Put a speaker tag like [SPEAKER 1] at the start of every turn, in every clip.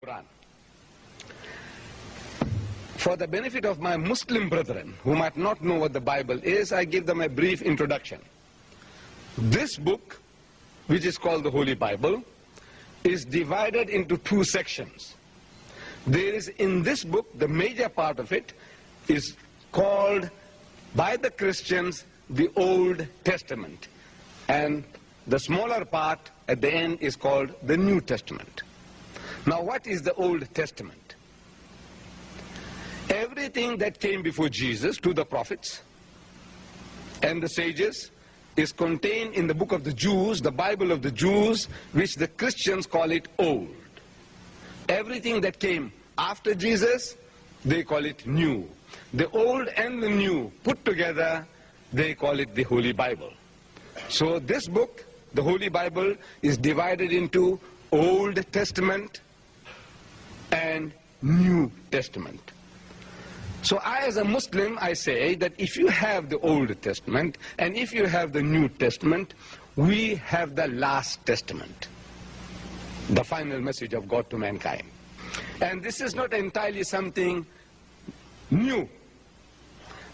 [SPEAKER 1] Quran. For the benefit of my Muslim brethren who might not know what the Bible is, I give them a brief introduction. This book, which is called the Holy Bible, is divided into two sections. There is in this book, the major part of it is called by the Christians the Old Testament, and the smaller part at the end is called the New Testament. Now, what is the Old Testament? Everything that came before Jesus to the prophets and the sages is contained in the book of the Jews, the Bible of the Jews, which the Christians call it Old. Everything that came after Jesus, they call it New. The Old and the New put together, they call it the Holy Bible. So this book, the Holy Bible, is divided into Old Testament and New Testament. So I, as a Muslim, I say that if you have the Old Testament and if you have the New Testament, we have the last testament, the final message of God to mankind. And this is not entirely something new.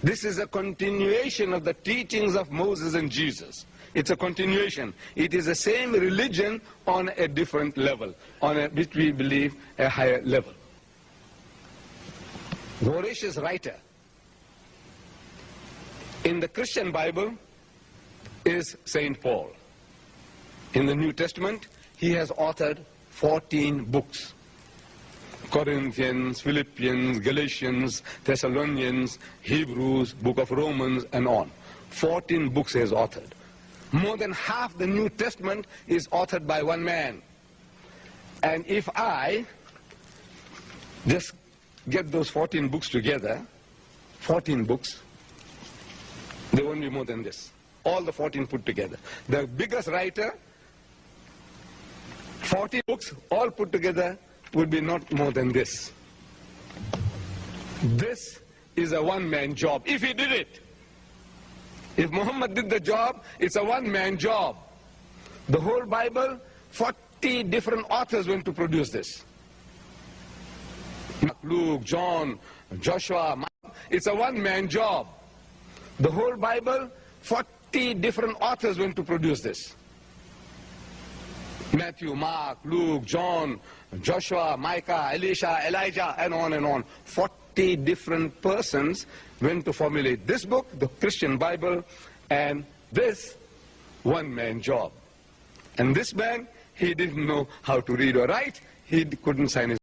[SPEAKER 1] This is a continuation of the teachings of Moses and Jesus. It's a continuation. It is the same religion on a different level, which we believe a higher level. Voracious writer in the Christian Bible is St. Paul. In the New Testament, he has authored 14 books. Corinthians, Philippians, Galatians, Thessalonians, Hebrews, Book of Romans, and on. 14 books he has authored. More than half the New Testament is authored by one man. And if I just get those 14 books together, 14 books, there won't be more than this. All the 14 put together. The biggest writer, 14 books, all put together, would be not more than this. This is a one-man job, if he did it. If Muhammad did the job, it's a one-man job. The whole Bible, 40 different authors went to produce this. Luke, John, Joshua, it's a one-man job. The whole Bible, 40 different authors went to produce this. Matthew, Mark, Luke, John, Joshua, Micah, Elisha, Elijah, and on and on. 40 different persons went to formulate this book, the Christian Bible, and this one-man job. And this man, he didn't know how to read or write. He couldn't sign his